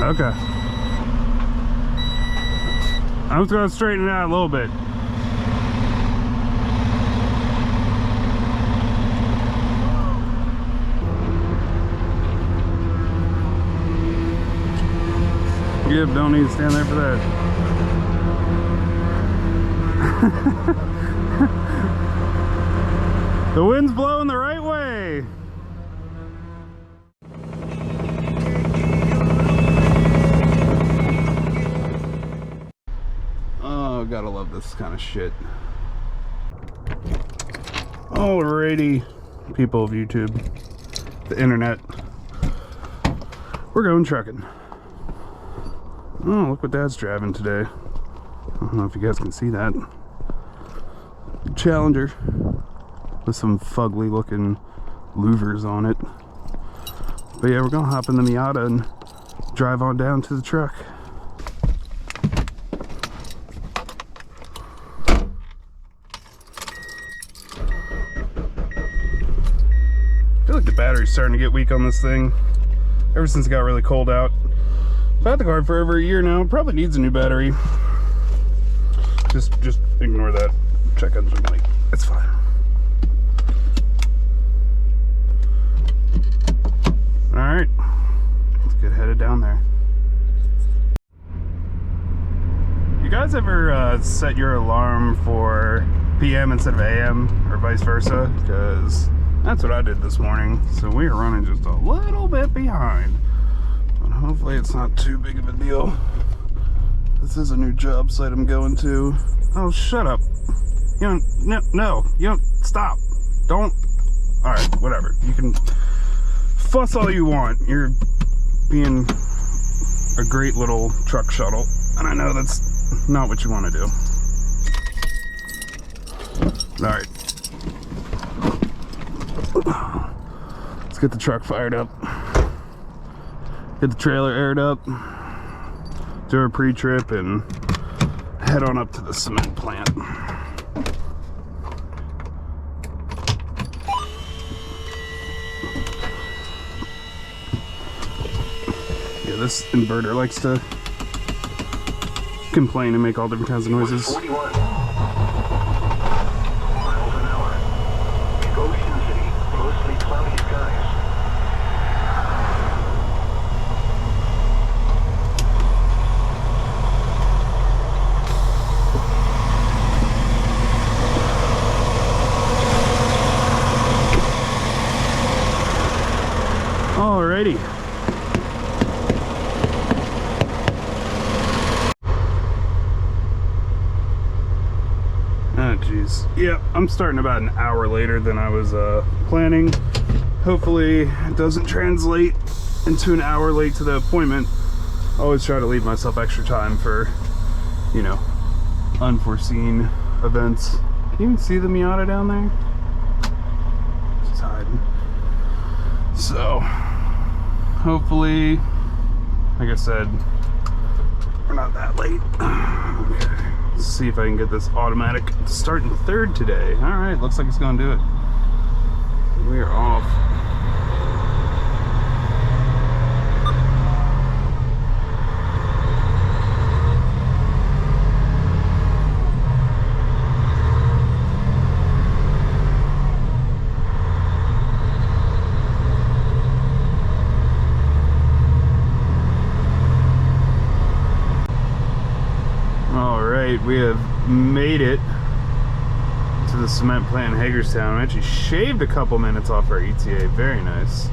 Okay. I'm just gonna straighten it out a little bit. Yep, don't need to stand there for that. The wind's blowing the right way. Oh, gotta love this kind of shit. Alrighty, people of YouTube, the internet, we're going trucking. Oh, look what Dad's driving today. I don't know if you guys can see that. Challenger with some fugly looking louvers on it. But yeah, we're gonna hop in the Miata and drive on down to the truck. I feel like the battery's starting to get weak on this thing ever since it got really cold out. I've had the car for over a year now. Probably needs a new battery. Just ignore that. Check engine light. It's fine. Alright. Let's get headed down there. You guys ever set your alarm for PM instead of AM or vice versa? Because that's what I did this morning. So we are running just a little bit behind. Hopefully it's not too big of a deal. This is a new job site I'm going to. Oh, shut up. You don't, no, you don't, stop. Don't. Alright, whatever. You can fuss all you want. You're being a great little truck shuttle. And I know that's not what you want to do. Alright. Let's get the truck fired up. Get the trailer aired up, do a pre-trip, and head on up to the cement plant. Yeah, this inverter likes to complain and make all different kinds of noises. 41 miles an hour. Ocean City, mostly cloudy skies. Alrighty. Oh geez. Yeah, I'm starting about an hour later than I was planning. Hopefully it doesn't translate into an hour late to the appointment. I always try to leave myself extra time for, you know, unforeseen events. Can you even see the Miata down there? It's hiding. So hopefully, like I said, we're not that late. Okay. Let's see if I can get this automatic starting third today. All right, looks like it's gonna do it. We are off. We have made it to the cement plant in Hagerstown. We actually shaved a couple minutes off our ETA. Very nice.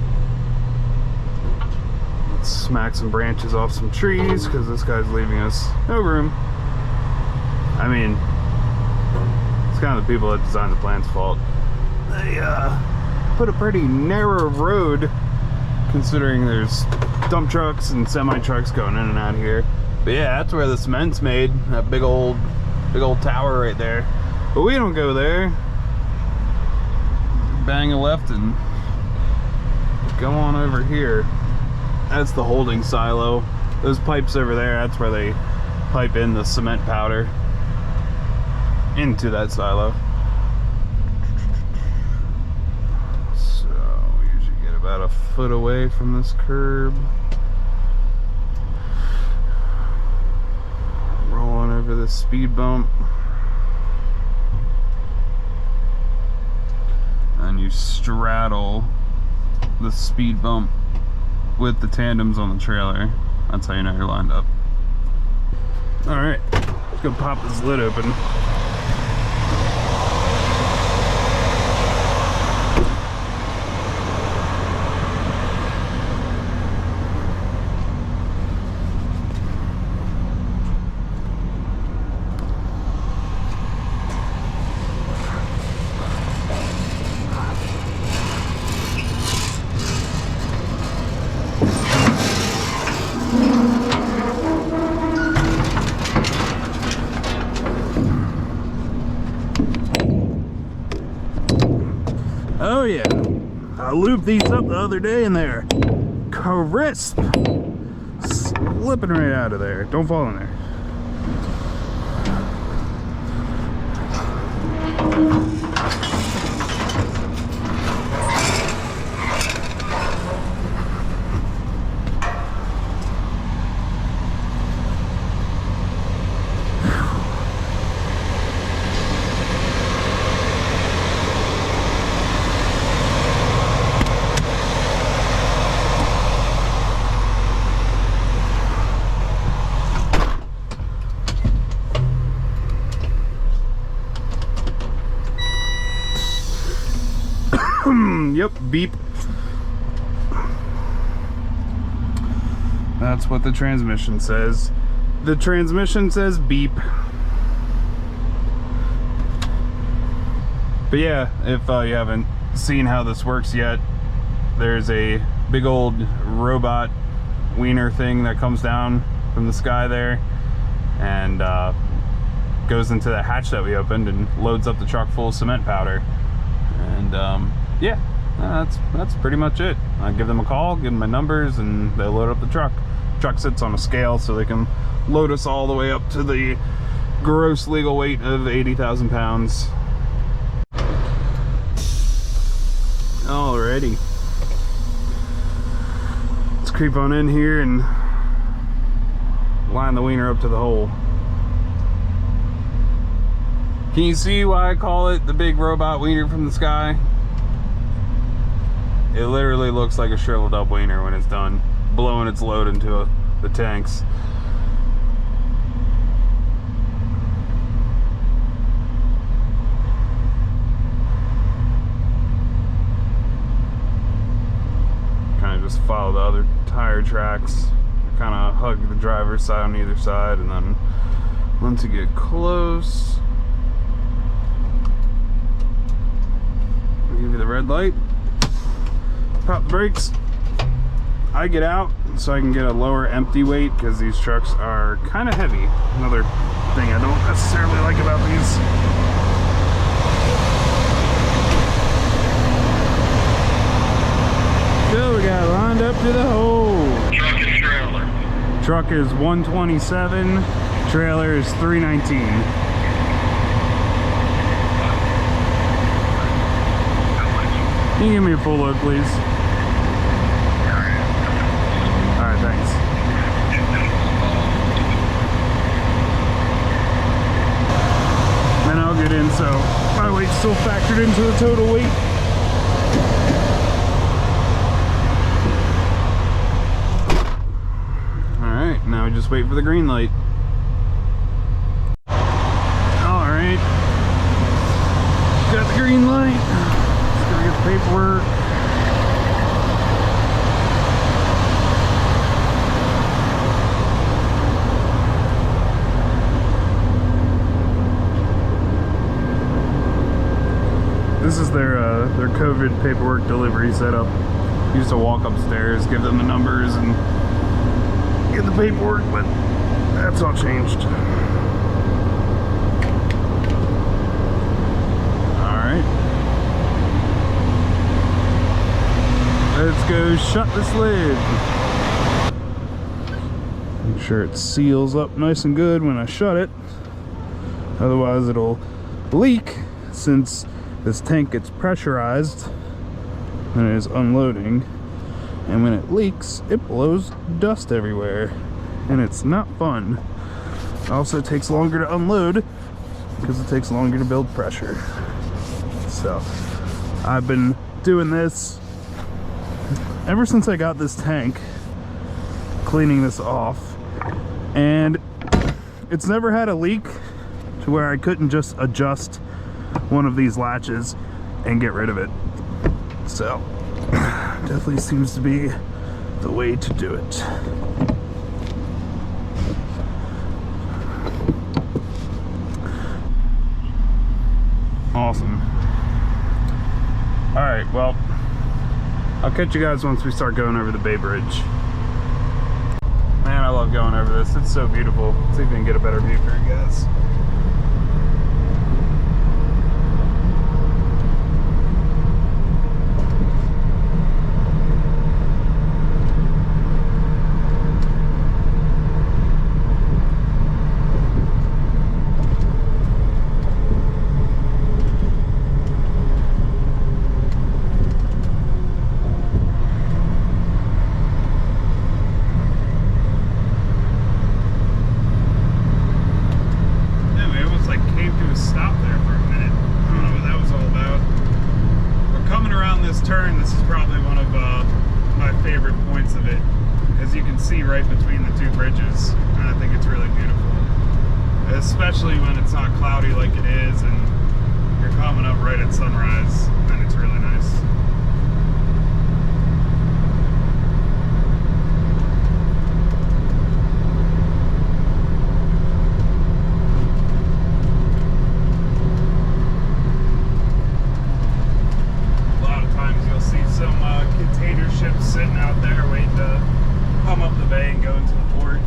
Let's smack some branches off some trees because this guy's leaving us no room. I mean, it's kind of the people that designed the plant's fault. They put a pretty narrow road considering there's dump trucks and semi trucks going in and out here. But yeah, that's where the cement's made. That big old tower right there. But we don't go there. Bang a left and go on over here. That's the holding silo. Those pipes over there, that's where they pipe in the cement powder into that silo. So we usually get about a foot away from this curb. over this speed bump. And you straddle the speed bump with the tandems on the trailer. That's how you know you're lined up. Alright, let's go pop this lid open. Oh yeah, I looped these up the other day and they're crisp. Slipping right out of there. Don't fall in there. Yep, beep. That's what the transmission says. The transmission says beep. But yeah, if you haven't seen how this works yet, there's a big old robot wiener thing that comes down from the sky there and goes into the hatch that we opened and loads up the truck full of cement powder. And yeah, that's pretty much it. I give them a call, give them my numbers, and they load up the truck. Truck sits on a scale so they can load us all the way up to the gross legal weight of 80,000 pounds. Alrighty, let's creep on in here and line the wiener up to the hole. Can you see why I call it the big robot wiener from the sky? It literally looks like a shriveled up wiener when it's done, blowing its load into the tanks. Kind of just follow the other tire tracks. Kind of hug the driver's side on either side, and then once you get close, I'll give you the red light. Pop the brakes. I get out so I can get a lower empty weight because these trucks are kind of heavy. Another thing I don't necessarily like about these. So we got lined up to the hole. Truck is trailer. Truck is 127, trailer is 319. Can you give me a full load, please? Alright, thanks. Then I'll get in, so my weight's still factored into the total weight. Alright, now we just wait for the green light. Alright. Got the green light. Just gotta get the paperwork. This is their COVID paperwork delivery setup. You just walk upstairs, give them the numbers, and get the paperwork, but that's all changed. Alright. Let's go shut this lid. Make sure it seals up nice and good when I shut it. Otherwise it'll leak, since this tank gets pressurized when it is unloading, and when it leaks it blows dust everywhere and it's not fun. Also takes longer to unload because it takes longer to build pressure. So I've been doing this ever since I got this tank, cleaning this off, and it's never had a leak to where I couldn't just adjust one of these latches and get rid of it. So definitely seems to be the way to do it. Awesome. All right, well, I'll catch you guys once we start going over the Bay Bridge. Man, I love going over this. It's so beautiful. Let's see if we can get a better view for you guys. Right between the two bridges, and I think it's really beautiful, especially when it's not cloudy like it is and you're coming up right at sunrise, and it's really nice. A lot of times you'll see some container ships sitting out there waiting to come up the bay and go into the port.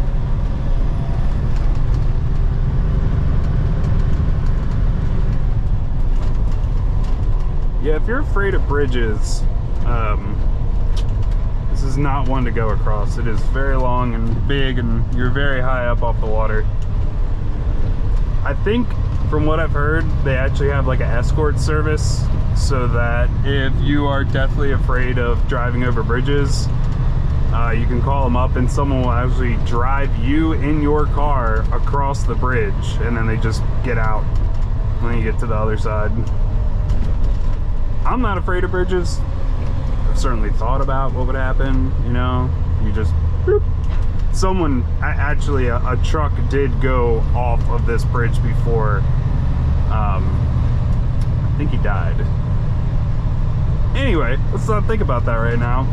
Yeah, if you're afraid of bridges, this is not one to go across. It is very long and big, and you're very high up off the water. I think, from what I've heard, they actually have like an escort service, so that if you are deathly afraid of driving over bridges, you can call them up and someone will actually drive you in your car across the bridge, and then they just get out when you get to the other side. I'm not afraid of bridges. I've certainly thought about what would happen, you know, you just bloop. Someone, actually a truck did go off of this bridge before. I think he died. Anyway, let's not think about that right now.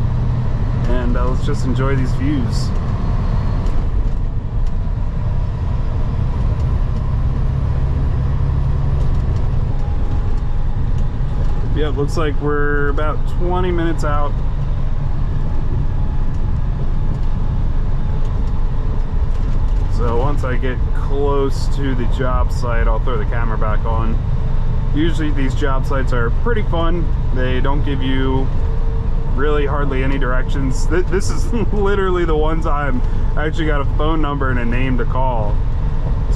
And let's just enjoy these views. Yeah, it looks like we're about 20 minutes out. So once I get close to the job site, I'll throw the camera back on. Usually these job sites are pretty fun. They don't give you really hardly any directions. This is literally the one time I actually got a phone number and a name to call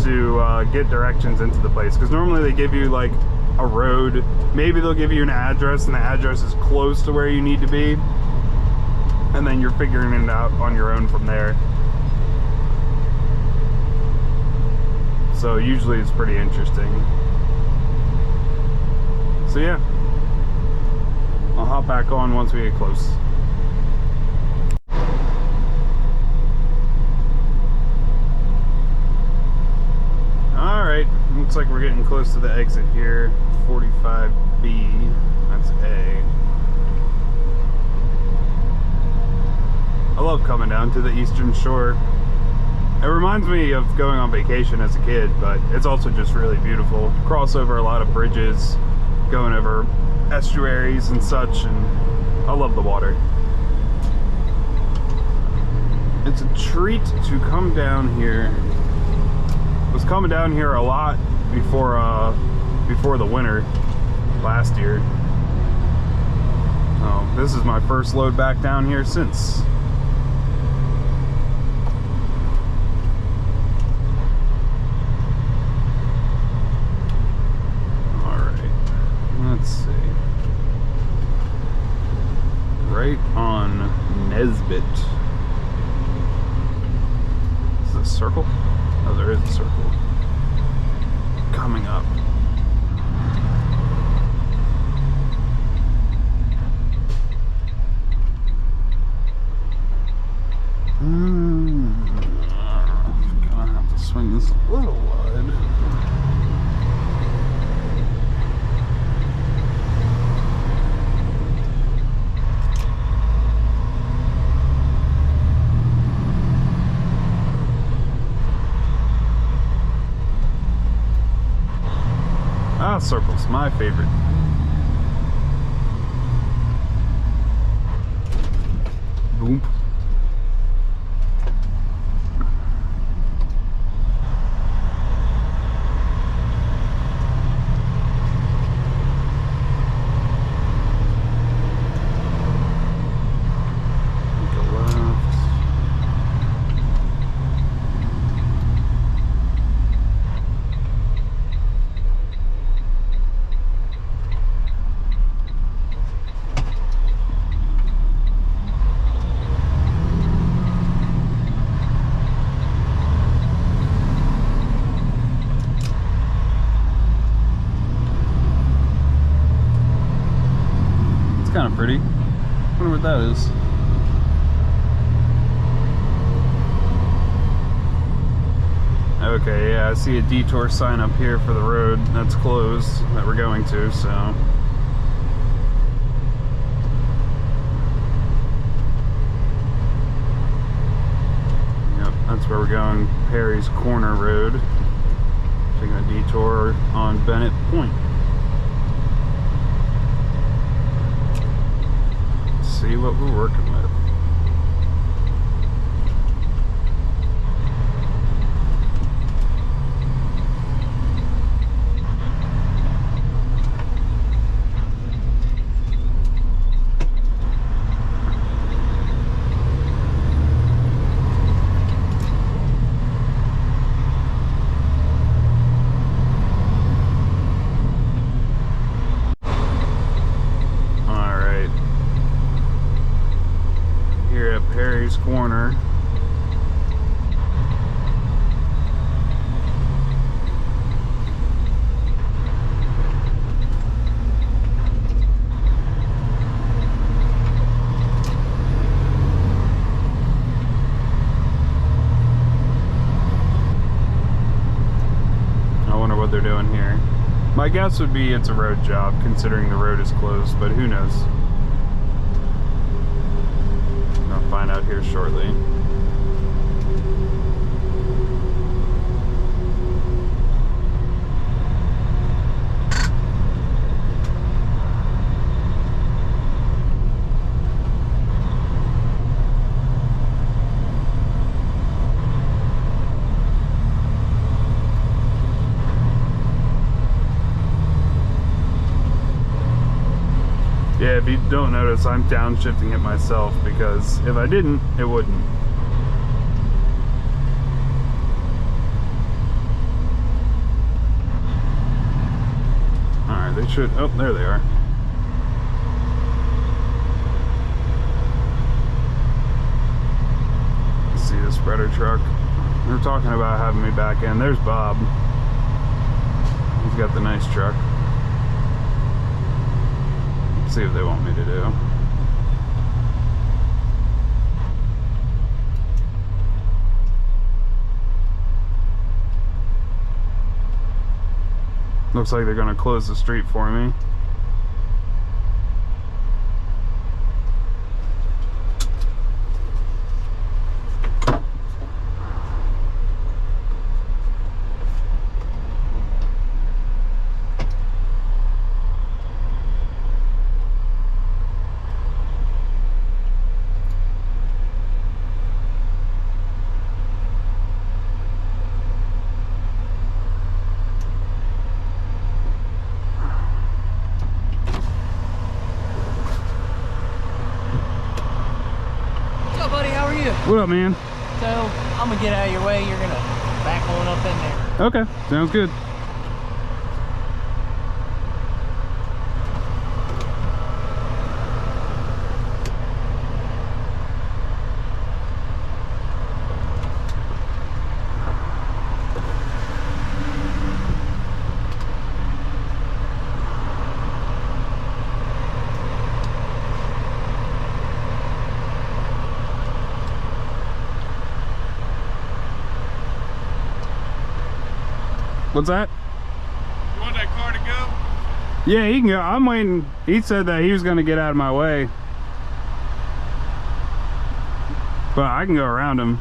to get directions into the place, because normally they give you like a road, maybe they'll give you an address, and the address is close to where you need to be, and then you're figuring it out on your own from there. So usually it's pretty interesting. So yeah, I'll hop back on once we get close. Alright, looks like we're getting close to the exit here. 45B, that's A. I love coming down to the Eastern Shore. It reminds me of going on vacation as a kid, but it's also just really beautiful. Cross over a lot of bridges, going over estuaries and such, and I love the water. It's a treat to come down here. I was coming down here a lot before the winter last year. Oh, this is my first load back down here since. Let's see. Right on Nesbitt. Is this a circle? Oh, there is a circle. Ah, circles, my favorite. Boom. Kind of pretty. Wonder what that is. Okay, yeah, I see a detour sign up here for the road that's closed that we're going to, so. Yep, that's where we're going. Perry's Corner Road. Taking a detour on Bennett Point. See what we're working with. Corner. I wonder what they're doing here. My guess would be it's a road job, considering the road is closed, but who knows? I'll find out here shortly. Yeah, if you don't notice, I'm downshifting it myself because if I didn't, it wouldn't. Alright, they should, oh, there they are. See the spreader truck. They're talking about having me back in. There's Bob. He's got the nice truck. See what they want me to do. Looks like they're gonna close the street for me. What up, man? So, I'm gonna get out of your way. You're gonna back on up in there. Okay, sounds good. What's that? You want that car to go? Yeah, he can go. I'm waiting. He said that he was going to get out of my way. But I can go around him.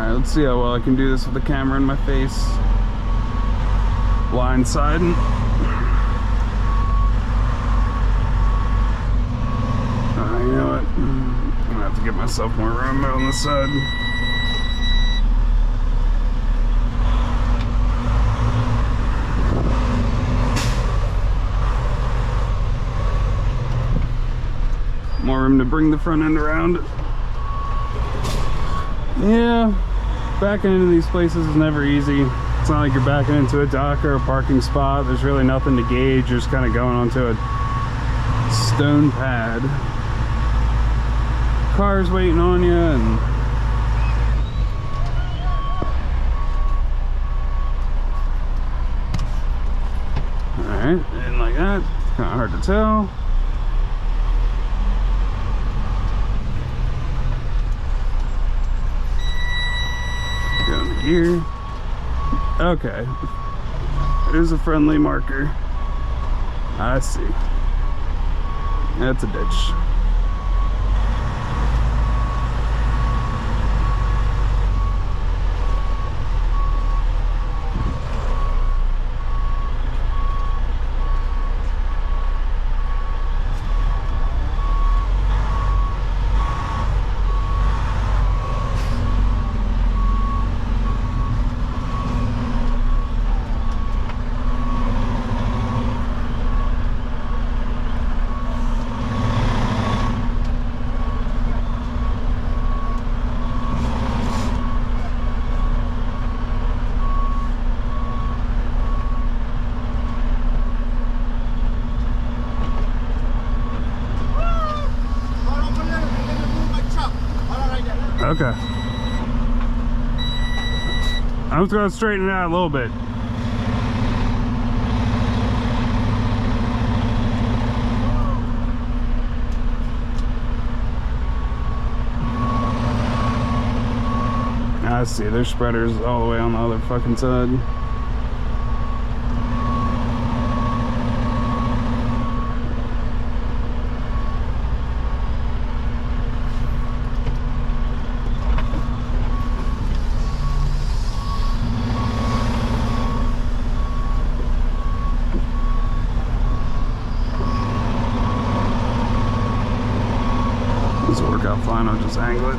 Alright, let's see how well I can do this with the camera in my face. Blindsiding. You know what? I'm gonna have to give myself more room on this side. More room to bring the front end around. Yeah, backing into these places is never easy. It's not like you're backing into a dock or a parking spot. There's really nothing to gauge. You're just kind of going onto a stone pad. Cars waiting on you, and alright, and like that, kind of hard to tell. Going to gear. Okay, there's a friendly marker. I see. That's a ditch. Okay. I'm just gonna straighten it out a little bit. I see, there's spreaders all the way on the other fucking side. This will work out fine, I'll just angle it.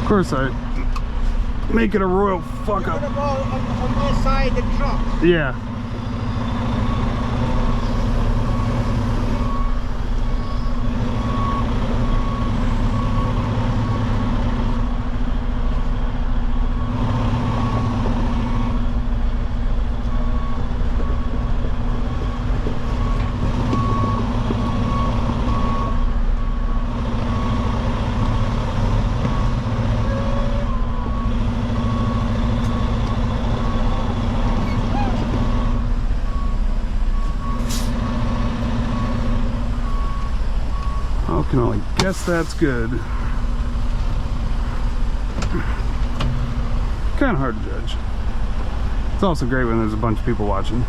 Of course I make it a royal fuck up. What about on my side the truck? Yeah. I can only guess that's good. Kind of hard to judge. It's also great when there's a bunch of people watching.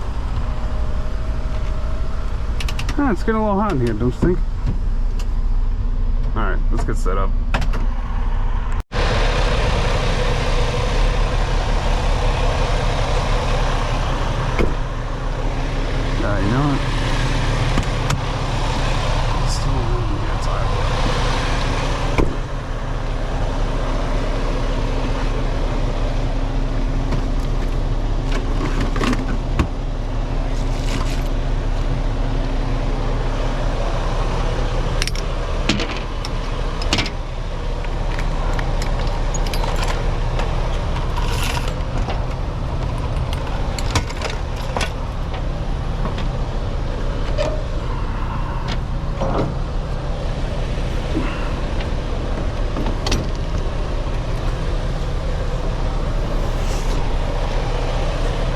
Ah, it's getting a little hot in here, don't you think? Alright, let's get set up. You know what? Still on the outside.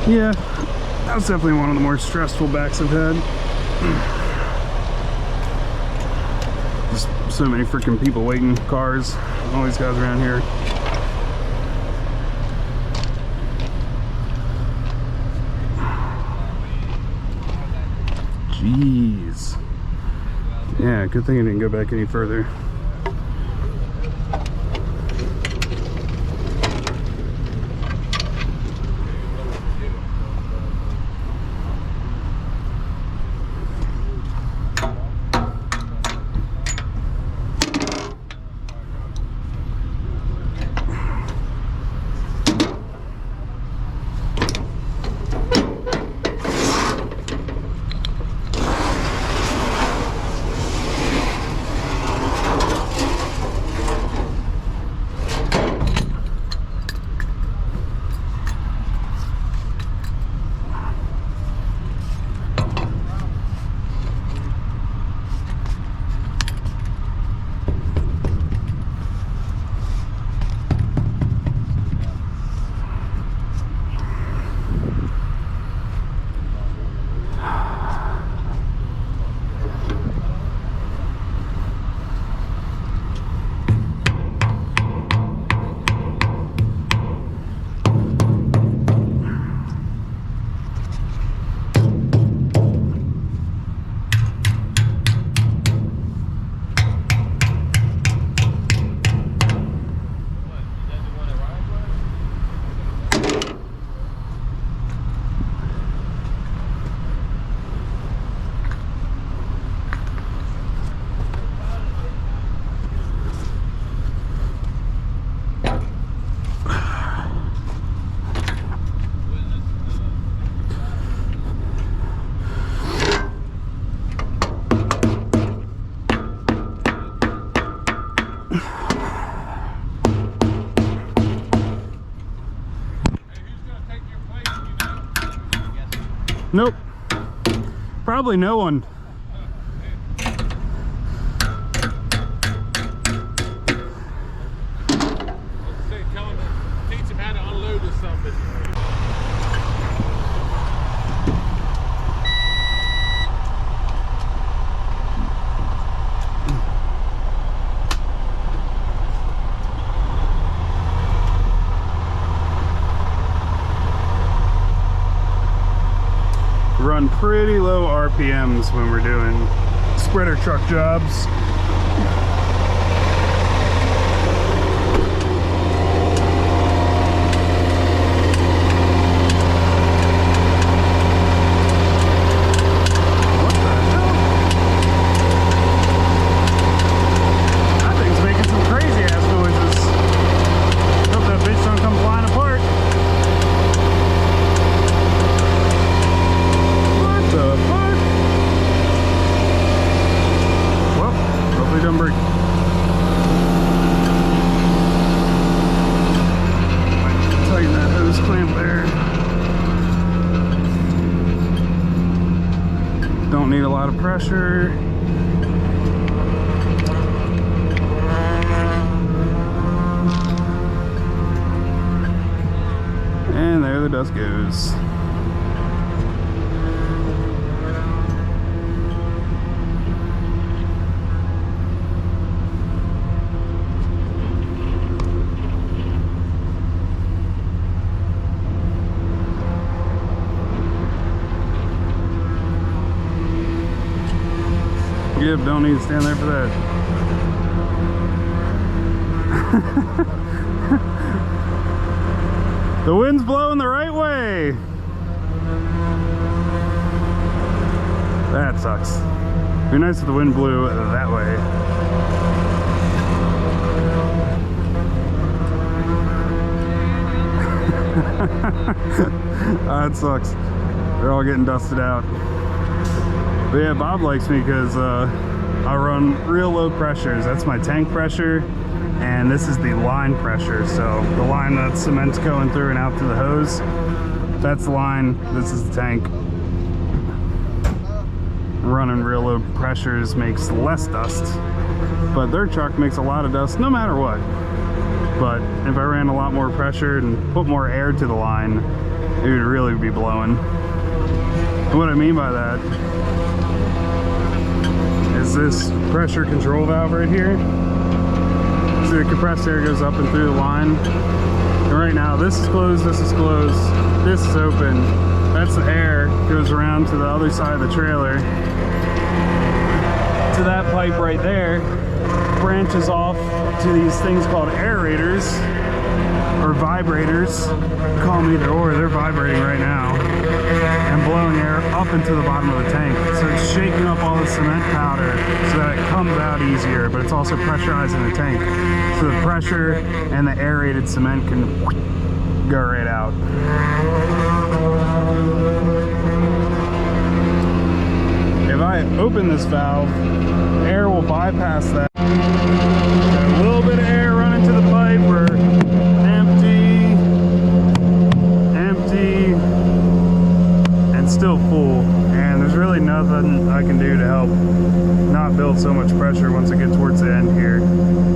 Yeah, that was definitely one of the more stressful backs I've had. Just so many freaking people waiting, cars, all these guys around here. Jeez. Yeah, good thing I didn't go back any further. Nope. Probably no one. Teach him how to unload or something. Run pretty low RPMs when we're doing spreader truck jobs. Don't need a lot of pressure. And there the dust goes. Yep, don't need to stand there for that. The wind's blowing the right way. That sucks. It'd be nice if the wind blew that way. That sucks. They're all getting dusted out. But yeah, Bob likes me because I run real low pressures. That's my tank pressure, and this is the line pressure. So the line that cement's going through and out to the hose, that's the line, this is the tank. Running real low pressures makes less dust, but their truck makes a lot of dust no matter what. But if I ran a lot more pressure and put more air to the line, it would really be blowing. And what I mean by that is this pressure control valve right here. So the compressed air goes up and through the line. And right now this is closed, this is closed, this is open. That's the air, goes around to the other side of the trailer. To that pipe right there, branches off to these things called aerators or vibrators. Call them either or, they're vibrating right now and blowing air up into the bottom of the tank. So it's shaking up all the cement powder so that it comes out easier, but it's also pressurizing the tank. So the pressure and the aerated cement can go right out. If I open this valve, air will bypass that. Got a little bit of air running to the pipe. We're empty, and still full. And there's really nothing I can do to help not build so much pressure once I get towards the end here.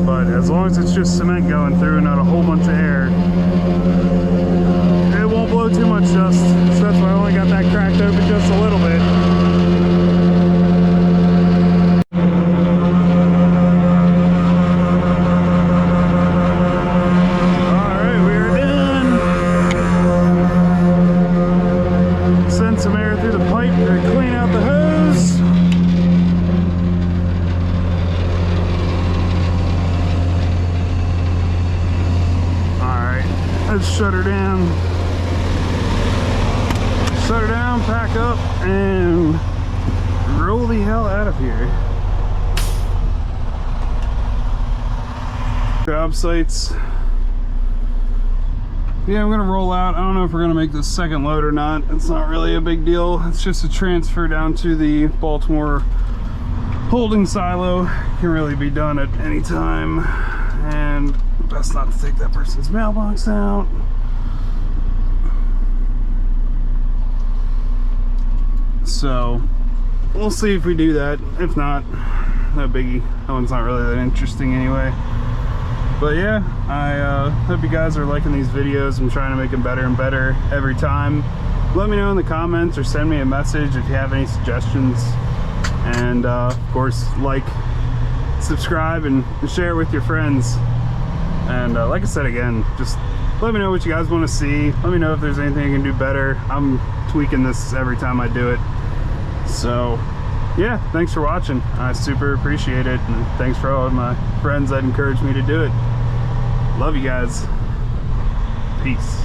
But as long as it's just cement going through and not a whole bunch of air, it won't blow too much dust. So that's why I only got that cracked open just a little bit. Let's shut her down. Shut her down, pack up, and roll the hell out of here. Job sites. Yeah, I'm gonna roll out. I don't know if we're gonna make this second load or not. It's not really a big deal. It's just a transfer down to the Baltimore holding silo. Can really be done at any time. And best not to take that person's mailbox out. So we'll see if we do that. If not, no biggie. That one's not really that interesting anyway. But yeah, I hope you guys are liking these videos. I'm trying to make them better and better every time. Let me know in the comments or send me a message if you have any suggestions. And of course, like, subscribe, and share it with your friends. And like I said again, just let me know what you guys want to see. Let me know if there's anything I can do better. I'm tweaking this every time I do it. So yeah, thanks for watching. I super appreciate it, and thanks for all of my friends that encouraged me to do it. Love you guys. Peace.